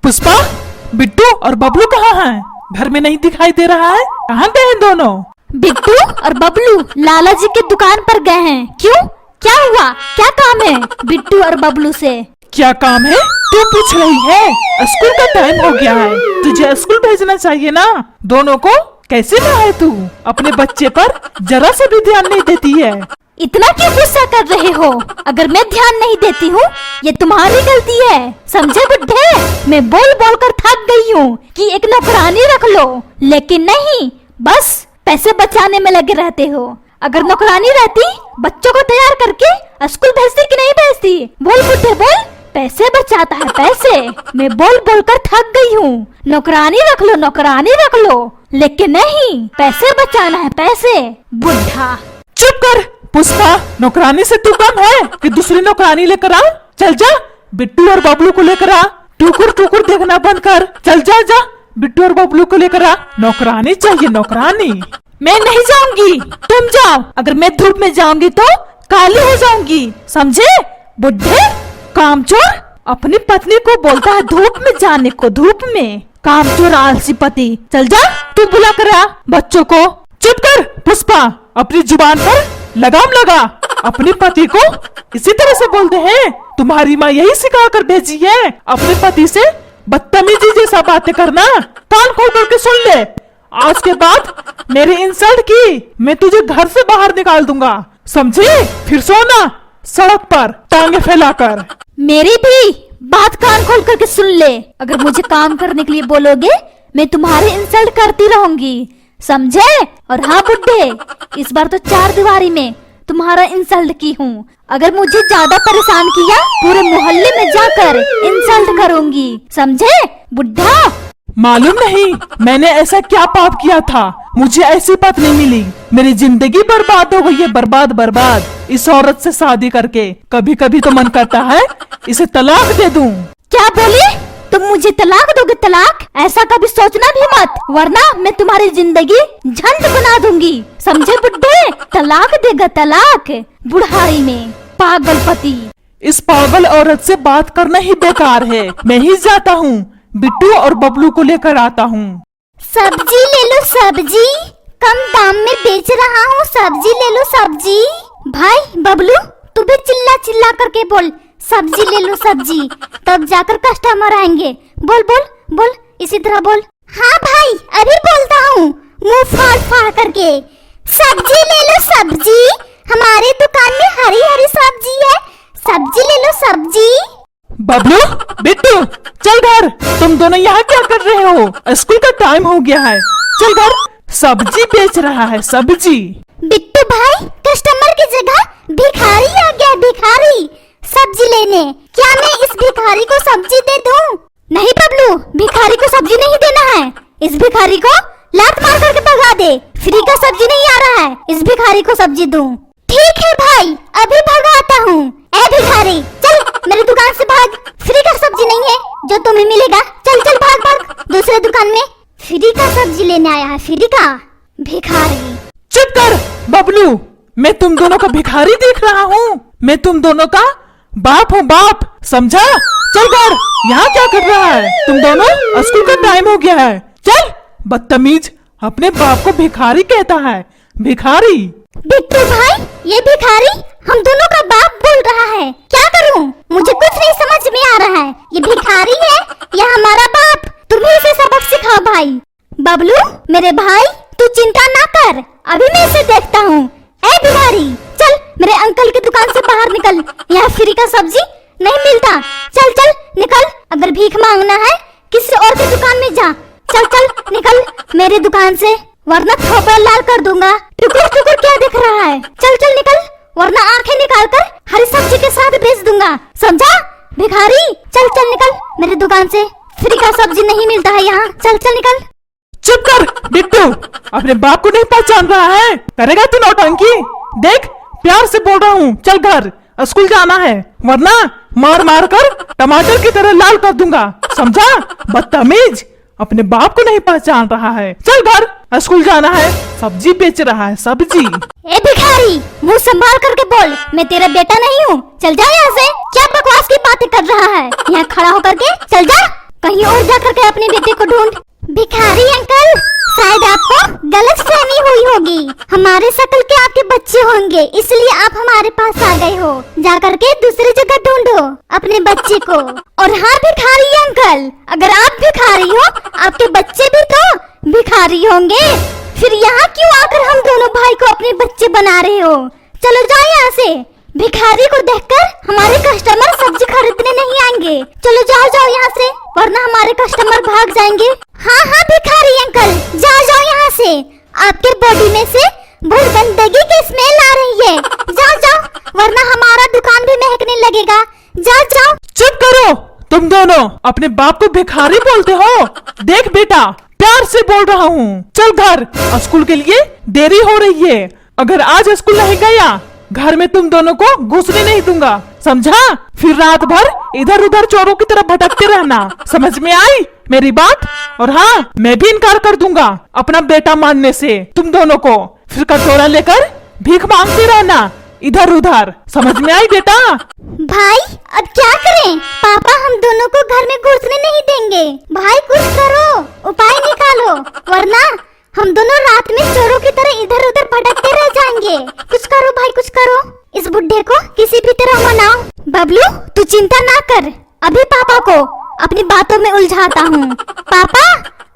पुष्पा, बिट्टू और बबलू कहाँ हैं? घर में नहीं दिखाई दे रहा है। कहाँ गए हैं दोनों? बिट्टू और बबलू लाला जी के दुकान पर गए हैं। क्यों, क्या हुआ? क्या काम है बिट्टू और बबलू से? क्या काम है तू पूछ रही है? स्कूल का टाइम हो गया है, तुझे स्कूल भेजना चाहिए ना। दोनों को कैसे ना है तू? अपने बच्चे पर जरा से भी ध्यान नहीं देती है। इतना क्यों गुस्सा कर रहे हो? अगर मैं ध्यान नहीं देती हूँ ये तुम्हारी गलती है, समझे बुड्ढे? मैं बोल बोल कर थक गई हूँ कि एक नौकरानी रख लो, लेकिन नहीं, बस पैसे बचाने में लगे रहते हो। अगर नौकरानी रहती बच्चों को तैयार करके स्कूल भेजती कि नहीं भेजती? बोल बुड्ढे बोल। पैसे बचाता है पैसे। मैं बोल बोल कर थक गई हूँ। नौकरानी रख लो, नौकरानी रख लो, लेकिन नहीं, पैसे बचाना है पैसे। बुड्ढा चुप कर पुष्पा, नौकरानी से तू कम है कि दूसरी नौकरानी लेकर आ। चल जा, बिट्टू और बबलू को लेकर आ। टुकुर टुकुर देखना बंद कर। चल जा जा, बिट्टू और बबलू को लेकर आ। नौकरानी चाहिए, नौकरानी। मैं नहीं जाऊंगी, तुम जाओ। अगर मैं धूप में जाऊंगी तो काली हो जाऊंगी, समझे बुड्ढे? कामचोर अपनी पत्नी को बोलता है धूप में जाने को, धूप में। कामचोर आलसी पति। चल जा, तू बुला कर आ बच्चों को। चुप कर पुष्पा, अपनी जुबान पर लगाम लगा। अपने पति को इसी तरह से बोलते हैं? तुम्हारी माँ यही सिखा कर भेजी है अपने पति से बदतमीजी जैसा बातें करना। कान खोल करके सुन ले, आज के बाद मेरी इंसल्ट की मैं तुझे घर से बाहर निकाल दूंगा, समझी? फिर सोना सड़क पर टांगे फैलाकर। मेरी भी बात कान खोल करके सुन ले। अगर मुझे काम करने के लिए बोलोगे मैं तुम्हारी इंसल्ट करती रहूंगी, समझे? और हाँ बुड्ढे, इस बार तो चार दीवारी में तुम्हारा इंसल्ट की हूँ। अगर मुझे ज्यादा परेशान किया पूरे मोहल्ले में जाकर इंसल्ट करूंगी, समझे बुड्ढा? मालूम नहीं मैंने ऐसा क्या पाप किया था, मुझे ऐसी पत्नी मिली। मेरी जिंदगी बर्बाद हो गई है, बर्बाद बर्बाद इस औरत से शादी करके। कभी कभी तो मन करता है इसे तलाक दे दूं। क्या बोले? तुम मुझे तलाक दोगे? तलाक ऐसा कभी सोचना भी मत, वरना मैं तुम्हारी जिंदगी झंड बना दूंगी, समझे बुड्ढे? तलाक देगा, तलाक बुढ़ाई में, पागल पति। इस पागल औरत से बात करना ही बेकार है। मैं ही जाता हूँ, बिट्टू और बबलू को लेकर आता हूँ। सब्जी ले लो, सब्जी कम दाम में बेच रहा हूँ, सब्जी ले लो सब्जी। भाई बबलू, तू भी चिल्ला चिल्ला करके बोल, सब्जी ले लो सब्जी, तब जाकर कस्टमर आएंगे। बोल बोल बोल, इसी तरह बोल। हाँ भाई, अभी बोलता हूँ, मुंह फाड़ फाड़ करके। सब्जी ले लो सब्जी, हमारे दुकान में हरी हरी सब्जी है, सब्जी ले लो सब्जी। बबलू, बिट्टू, चल घर। तुम दोनों यहाँ क्या कर रहे हो? स्कूल का टाइम हो गया है, चल घर। सब्जी बेच रहा है, सब्जी। बिट्टू भाई, कस्टमर की जगह भिखारी आ गया, भिखारी सब्जी लेने। क्या मैं इस भिखारी को सब्जी दे दूं? नहीं बबलू, भिखारी को सब्जी नहीं देना है। इस भिखारी को लात मार करके भगा दे, फ्री का सब्जी नहीं आ रहा है, इस भिखारी को सब्जी दूं। ठीक है भाई, अभी भगाता हूँ। ए भिखारी, चल मेरी दुकान से भाग, फ्री का सब्जी नहीं है जो तुम्हें मिलेगा। चल चल भाग भाग दूसरे दुकान में। फ्री का सब्जी लेने आया है, फ्री का भिखारी। चुप कर बबलू, मैं तुम दोनों का भिखारी देख रहा हूँ। मैं तुम दोनों का बाप हूँ, बाप, समझा? चल घर, यहाँ क्या कर रहा है? तुम दोनों, स्कूल का टाइम हो गया है, चल। बदतमीज, अपने बाप को भिखारी कहता है, भिखारी। बिट्टू भाई, ये भिखारी हम दोनों का बाप बोल रहा है, क्या करूं? मुझे कुछ नहीं समझ में आ रहा है। ये भिखारी है या हमारा बाप? तुम्हें इसे सबक सिखाओ भाई। बबलू मेरे भाई, तू चिंता ना कर, अभी मैं इसे देखता हूँ। ए भिखारी, चल मेरे अंकल की दुकान से बाहर निकल, यहाँ फ्री का सब्जी नहीं मिलता। चल चल निकल, अगर भीख मांगना है किसी और की दुकान में जा। चल चल निकल मेरी दुकान से, वरना थोपड़ा लाल कर दूंगा। टुकुर टुकुर क्या दिख रहा है? चल चल निकल, वरना आंखें निकाल कर हरी सब्जी के साथ बेच दूंगा, समझा भिखारी? चल चल निकल मेरी दुकान से, फ्री का सब्जी नहीं मिलता है यहाँ। चल चल निकल। चुप कर बिट्टू, अपने बाप को नहीं पहचान रहा है? करेगा तू नौटंकी? देख, प्यार से बोल रहा हूँ, चल घर, स्कूल जाना है, वरना मार मार कर टमाटर की तरह लाल कर दूंगा, समझा? बदतमीज, अपने बाप को नहीं पहचान रहा है। चल घर, स्कूल जाना है। सब्जी बेच रहा है, सब्जी। ए भिखारी, मुंह संभाल करके बोल, मैं तेरा बेटा नहीं हूँ। चल जा यहाँ से, क्या बकवास की बातें कर रहा है? यहाँ खड़ा होकर के चल जा, कहीं और जा करके अपने बेटे को ढूंढ। भिखारी अंकल, शायद आपको गलत फहमी हुई होगी। हमारे शक्ल के आपके बच्चे होंगे, इसलिए आप हमारे पास आ गए हो। जा करके दूसरी जगह ढूंढो अपने बच्चे को। और हाँ भिखारी अंकल, अगर आप भिखारी हो, आपके बच्चे भी तो भिखारी होंगे। फिर यहाँ क्यों आकर हम दोनों भाई को अपने बच्चे बना रहे हो? चलो जाओ यहाँ से। भिखारी को देखकर हमारे कस्टमर सब्जी खरीदने नहीं आएंगे। चलो जाओ जाओ यहाँ से, वरना हमारे कस्टमर भाग जाएंगे। हाँ हाँ भिखारी अंकल, जाओ जाओ यहाँ से। आपके बॉडी में से बहुत गंदगी की स्मेल आ रही है। जाओ जाओ, वरना हमारा दुकान भी महकने लगेगा। जाओ जाओ। चुप करो तुम दोनों, अपने बाप को भिखारी बोलते हो? देख बेटा, प्यार से बोल रहा हूँ, चल घर, स्कूल के लिए देरी हो रही है। अगर आज स्कूल नहीं गया, घर में तुम दोनों को घुसने नहीं दूंगा, समझा? फिर रात भर इधर उधर चोरों की तरह भटकते रहना, समझ में आई मेरी बात? और हाँ, मैं भी इनकार कर दूंगा अपना बेटा मानने से तुम दोनों को। फिर कटोरा लेकर भीख मांगते रहना इधर उधर, समझ में आई बेटा? भाई अब क्या करें? पापा हम दोनों को घर में घुसने नहीं देंगे। भाई कुछ करो, उपाय निकालो, वरना हम दोनों रात में चोरों की तरह इधर उधर भटकते रह जाएंगे। कुछ करो भाई, कुछ करो, इस बुड्ढे को किसी भी तरह मनाओ। बबलू तू चिंता ना कर, अभी पापा को अपनी बातों में उलझाता हूँ। पापा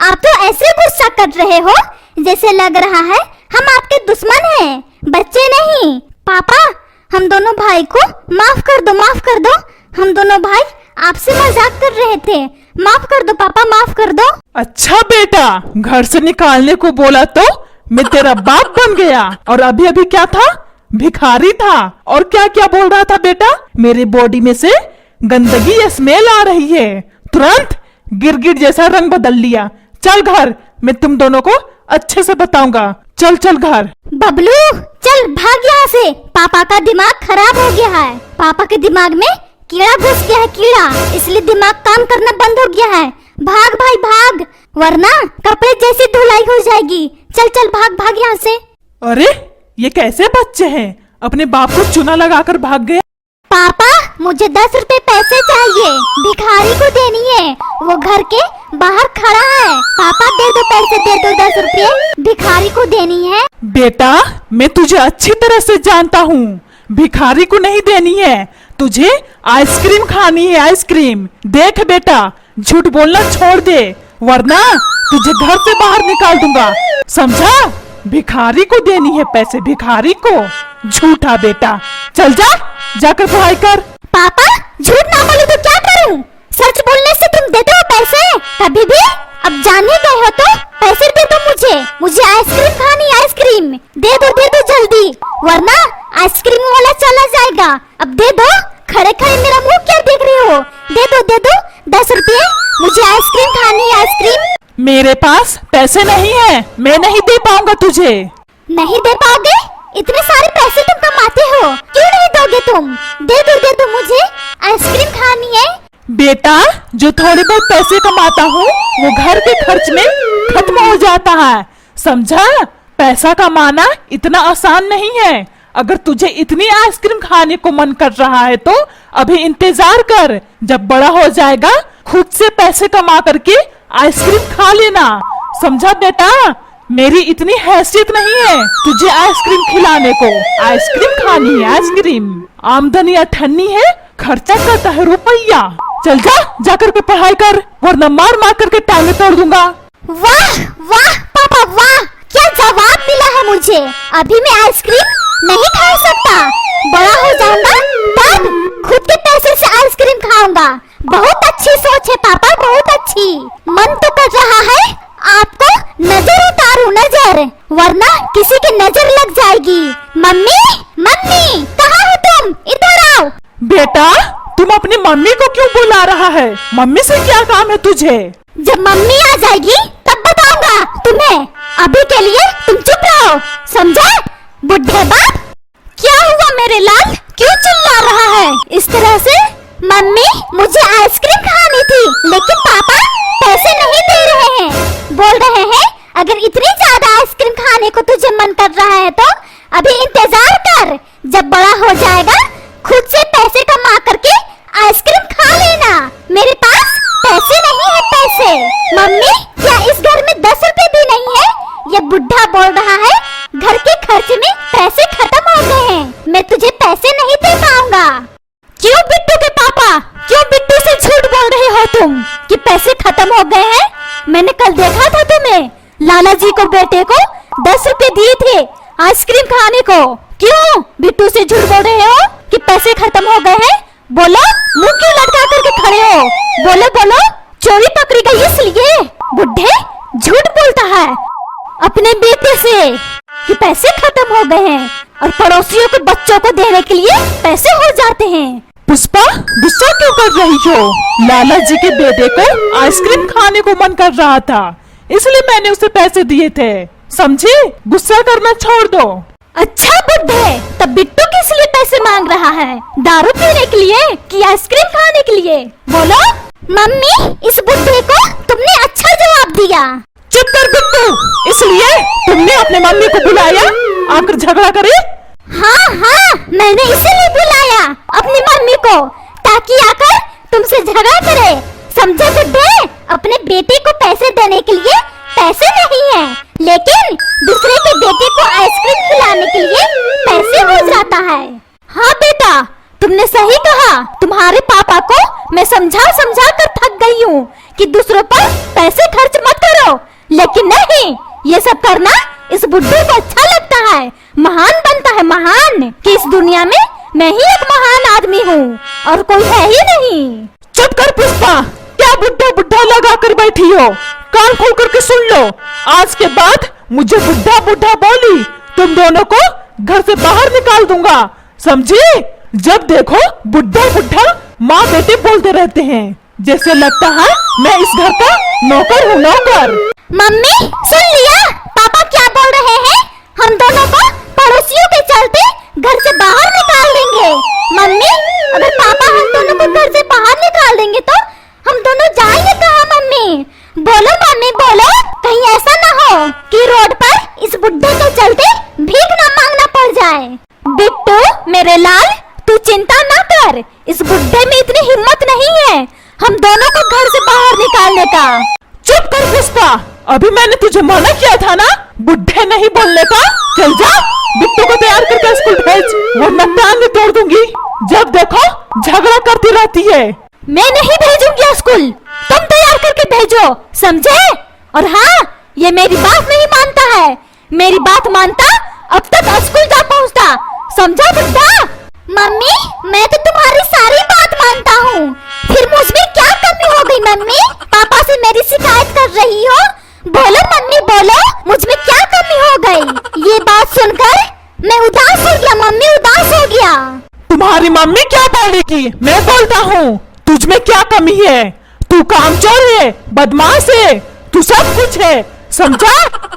आप तो ऐसे गुस्सा कर रहे हो जैसे लग रहा है हम आपके दुश्मन हैं, बच्चे नहीं। पापा हम दोनों भाई को माफ कर दो, माफ कर दो। हम दोनों भाई आपसे मजाक कर रहे थे, माफ कर दो पापा, माफ कर दो। अच्छा बेटा, घर से निकालने को बोला तो मैं तेरा बाप बन गया, और अभी अभी क्या था? भिखारी था। और क्या क्या बोल रहा था बेटा? मेरे बॉडी में से गंदगी या स्मेल आ रही है। तुरंत गिरगिट जैसा रंग बदल लिया। चल घर, मैं तुम दोनों को अच्छे से बताऊंगा। चल चल घर। बबलू चल भाग यहाँ से, पापा का दिमाग खराब हो गया है। पापा के दिमाग में कीड़ा घुस गया है, कीड़ा, इसलिए दिमाग काम करना बंद हो गया है। भाग भाई भाग, वरना कपड़े जैसी धुलाई हो जाएगी। चल चल भाग भाग यहाँ से। अरे ये कैसे बच्चे हैं, अपने बाप को चूना लगाकर भाग गए। पापा मुझे 10 रुपए पैसे चाहिए, भिखारी को देनी है, वो घर के बाहर खड़ा है। पापा दे दो पैसे, दे दो 10 रुपए, भिखारी को देनी है। बेटा मैं तुझे अच्छी तरह से जानता हूँ, भिखारी को नहीं देनी है, तुझे आइसक्रीम खानी है, आइसक्रीम। देख बेटा, झूठ बोलना छोड़ दे, वरना तुझे घर से बाहर निकाल दूंगा, समझा? भिखारी को देनी है पैसे, भिखारी को। झूठा बेटा, चल जा, जाकर पढ़ाई कर। पापा झूठ ना बोले तो क्या करूं? सच बोलने से तुम देते हो पैसे कभी भी? अब जाने गए हो तो पैसे दे दो मुझे आइसक्रीम खानी, आइसक्रीम दे दो जल्दी, वरना आइसक्रीम वाला चला जाएगा। अब दे दो, खड़े खड़े मेरा मुंह क्या देख रहे हो? दे दो 10 रुपए, मुझे आइसक्रीम खानी, आइसक्रीम। मेरे पास पैसे नहीं है, मैं नहीं दे पाऊंगा तुझे। नहीं दे पाओगे? इतने सारे पैसे तुम कमाते हो, क्यों नहीं दोगे तुम? दे दो मुझे आइसक्रीम खानी है। बेटा जो थोड़े बहुत पैसे कमाता हूँ वो घर के खर्च में खत्म हो जाता है, समझा? पैसा कमाना इतना आसान नहीं है। अगर तुझे इतनी आइसक्रीम खाने को मन कर रहा है तो अभी इंतजार कर, जब बड़ा हो जाएगा खुद से पैसे कमा करके आइसक्रीम खा लेना, समझा बेटा? मेरी इतनी हैसियत नहीं है तुझे आइसक्रीम खिलाने को। आइसक्रीम खानी है, आइसक्रीम। आमदनी अठन्नी है, खर्चा करता है रुपया। चल जा, जाकर के पढ़ाई कर, वरना मार मार करके टांगे तोड़ दूंगा। वाह वाह पापा वाह, क्या जवाब मिला है मुझे। अभी मैं आइसक्रीम नहीं खा सकता, बड़ा हो जाऊंगा तब खुद के पैसे से आइसक्रीम खाऊंगा। बहुत अच्छी सोच है पापा, बहुत अच्छी। मन तो कर रहा है आपको नजर उतारूं, नजर, वरना किसी की नजर लग जाएगी। मम्मी मम्मी कहाँ हो तुम? इधर आओ। बेटा तुम अपनी मम्मी को क्यों बुला रहा है? मम्मी से क्या काम है तुझे? जब मम्मी आ जाएगी तब बताऊंगा तुम्हें, अभी के लिए तुम चुप रहो, समझे? बुढ़े बाप, क्या हुआ मेरे लाल, क्यों चिल्ला रहा है इस तरह से? मम्मी मुझे आइसक्रीम खानी थी, लेकिन पापा पैसे नहीं दे रहे हैं, बोल रहे हैं अगर इतनी ज्यादा आइसक्रीम खाने को तुझे मन कर रहा है तो अभी इंतजार कर, जब बड़ा हो जाएगा खुद से पैसे कमा करके आइसक्रीम खा लेना। मेरे पास पैसे नहीं है बुढ़ा बोल रहा है घर के खर्च में पैसे खत्म हो गए हैं, मैं तुझे पैसे नहीं दे पाऊंगा। क्यों बिट्टू के पापा, क्यों बिट्टू से झूठ बोल रहे हो तुम कि पैसे खत्म हो गए हैं? मैंने कल देखा था तुम्हें, लाला जी को बेटे को 10 रुपए दिए थे आइसक्रीम खाने को। क्यों बिट्टू से झूठ बोल रहे हो कि पैसे खत्म हो गए हैं? बोलो, मुंह क्यों लटका करके खड़े हो? बोलो बोलो, चोरी पकड़ी गई इसलिए? बुढ़े झूठ बोलता है अपने बेटे से कि पैसे खत्म हो गए हैं और पड़ोसियों के बच्चों को देने के लिए पैसे हो जाते हैं। पुष्पा, गुस्सा क्यों कर रही हो? लाला जी के बेटे को आइसक्रीम खाने को मन कर रहा था, इसलिए मैंने उसे पैसे दिए थे, समझी? गुस्सा करना छोड़ दो। अच्छा बुढ़े, तब बिट्टू किस लिए पैसे मांग रहा है? दारू पीने के लिए कि आइसक्रीम खाने के लिए? बोलो। मम्मी, इस बुढ़े को तुमने अच्छा जवाब दिया। चुप कर बिट्टू, इसलिए तुमने अपने मम्मी को बुलाया आकर झगड़ा करे? हाँ हाँ, मैंने इसीलिए बुलाया अपनी मम्मी को ताकि आकर तुमसे झगड़ा करे। समझे बुड्ढे, अपने बेटे को पैसे देने के लिए पैसे नहीं है, लेकिन दूसरे के बेटे को आइसक्रीम खिलाने के लिए पैसे हो जाता है। हाँ बेटा, तुमने सही कहा। तुम्हारे पापा को मैं समझा समझा कर थक गई हूँ कि दूसरों पर पैसे खर्च मत करो, लेकिन नहीं, ये सब करना इस बुड्ढे को अच्छा लगता है। महान बनता है, महान, कि इस दुनिया में मैं ही एक महान आदमी हूँ और कोई है ही नहीं। चुप कर पुष्पा, क्या बुड्ढा बुड्ढा लगा कर बैठी हो? कान खोल करके सुन लो, आज के बाद मुझे बुड्ढा बुड्ढा बोली तुम दोनों को घर से बाहर निकाल दूंगा, समझी? जब देखो बुड्ढा बुड्ढा माँ बेटे बोलते रहते हैं, जैसे लगता है मैं इस घर का नौकर हूँ, नौकर। मम्मी, सुन लिया पापा क्या बोल रहे हैं? हम दोनों को पड़ोसियों के चलते घर से बाहर निकाल देंगे। मम्मी, अगर पापा हम दोनों को घर से बाहर निकाल देंगे तो हम दोनों जाएंगे कहाँ? मम्मी बोलो, मम्मी बोलो, कहीं ऐसा ना हो कि रोड पर इस बुड्ढे के चलते भीख ना मांगना पड़ जाए। बिट्टू मेरे लाल, तू चिंता ना कर, इस बुड्ढे में इतनी हिम्मत नहीं है हम दोनों को घर से बाहर निकालने का। चुप कर पुष्पा, अभी मैंने तुझे मना किया था ना बुड्ढे नहीं बोलने का। चल जा, बिट्टू को तैयार करके स्कूल भेज, वरना टांग तोड़ दूंगी। जब देखो झगड़ा करती रहती है। मैं नहीं भेजूंगी स्कूल, तुम तैयार करके भेजो, समझे? और हाँ, ये मेरी बात नहीं मानता है, मेरी बात मानता अब तक स्कूल जा पहुंचता, समझा बुड्ढा? मम्मी, मैं तो तुम्हारी सारी बात मानता हूँ, फिर मुझमें क्या कमी हो गई? मम्मी, पापा से मेरी शिकायत कर रही हो? बोलो मम्मी बोलो, मुझमें क्या कमी हो गई? ये बात सुनकर मैं उदास हो गया मम्मी, उदास हो गया। तुम्हारी मम्मी क्या बोलेगी? मैं बोलता हूँ, तुझमें क्या कमी है? तू कामचोर है, बदमाश है, तू सब कुछ है, समझा?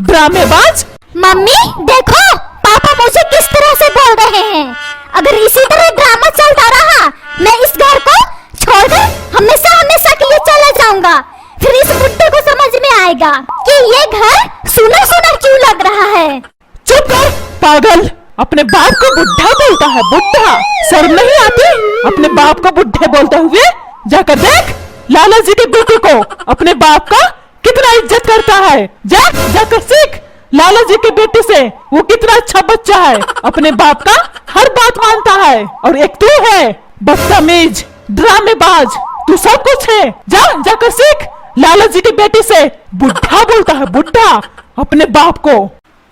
ड्रामेबाज। मम्मी देखो, पापा मुझे किस तरह से बोल रहे हैं। अगर इसी तरह ड्रामा चलता रहा, मैं इस घर को छोड़कर हमेशा हमेशा के लिए चला जाऊंगा। फिर इस बुड्ढे को समझ में आएगा कि ये घर सुना सुना क्यों लग रहा है। चुप कर पागल, अपने बाप को बुड्ढा बोलता है, बुड्ढा। शर्म नहीं आती अपने बाप को बुड्ढे बोलते हुए? जाकर देख लाला जी के बेटे को अपने बाप का कितना इज्जत करता है। जाकर सीख लाला जी के बेटे से, वो कितना अच्छा बच्चा है, अपने बाप का हर बात मानता है। और एक तू है बदतमीज, ड्रामेबाज, तू सब कुछ है। जाकर सीख लाला जी के बेटे से। बुड्ढा बोलता है, बुड्ढा, अपने बाप को।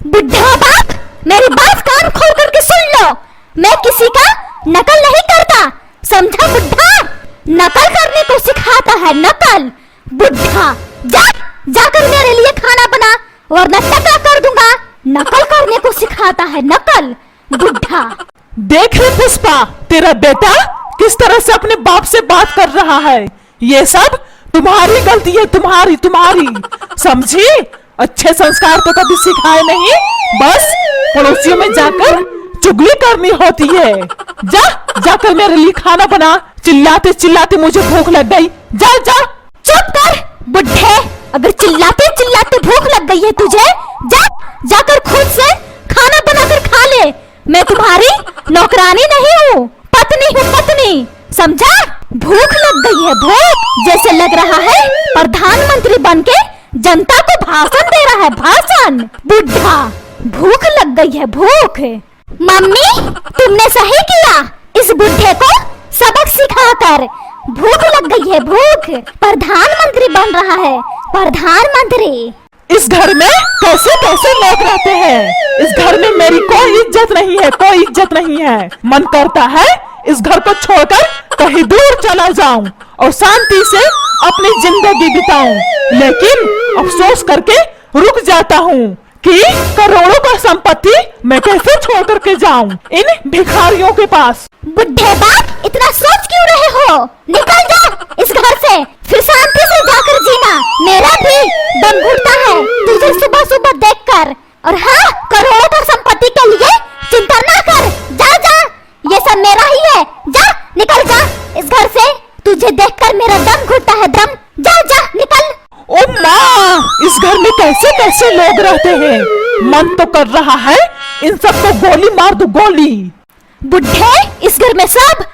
बुड्ढा बाप, मेरी बात कान खोल करके सुन लो, मैं किसी का नकल नहीं करता, समझा बुड्ढा? नकल करने को सिखाता है, नकल। बुड्ढा, जाकर मेरे लिए खाना बना, वरना टका कर दूंगा। नकल करने को सिखाता है, नकल, बुड्ढा। देख रे पुष्पा, तेरा बेटा किस तरह से अपने बाप से बात कर रहा है। ये सब तुम्हारी गलती है, तुम्हारी, समझी? अच्छे संस्कार तो कभी सिखाए नहीं, बस पड़ोसियों में जाकर चुगली करनी होती है। जाकर मेरे लिए खाना बना, चिल्लाते चिल्लाते मुझे भूख लग गई। जा। चुप कर बुड्ढे, अगर चिल्लाते चिल्लाते भूख लग गई है तुझे, जाकर खुद से खाना बनाकर खा ले। मैं तुम्हारी नौकरानी नहीं हूँ, पत्नी हूँ, पत्नी, समझा? भूख लग गई है, भूख, जैसे लग रहा है प्रधानमंत्री बनके जनता को भाषण दे रहा है, भाषण। बुढ़ा, भूख लग गई है, भूख। मम्मी तुमने सही किया, इस बुढ़े को सबक सिखाकर। भूख लग गई है, भूख। प्रधानमंत्री बन रहा है, प्रधानमंत्री। इस घर में कैसे कैसे लोग रहते हैं। इस घर में मेरी कोई इज्जत नहीं है, कोई इज्जत नहीं है। मन करता है इस घर को छोड़कर कहीं दूर चला जाऊं और शांति से अपनी जिंदगी बिताऊं, लेकिन अफसोस करके रुक जाता हूं कि करोड़ों का संपत्ति मैं कैसे छोड़ करके जाऊं इन भिखारियों के पास। बुढ़े बाप इतना सोच क्यों रहे हो? निकल जाओ इस घर से, फिर शांति से जाकर जीना। मेरा भी दम घुटता है तुझे सुबह सुबह देखकर। और हाँ, करोड़ों का संपत्ति के लिए चिंता ना कर, जा जा, ये सब मेरा ही है। जा निकल जा इस घर से, तुझे देखकर मेरा दम घुटता है, दम। जा जा निकल। ओ माँ, इस घर में कैसे कैसे लोग रहते हैं। मन तो कर रहा है इन सबको गोली मार दूं, गोली। बुढ़े, इस घर में सब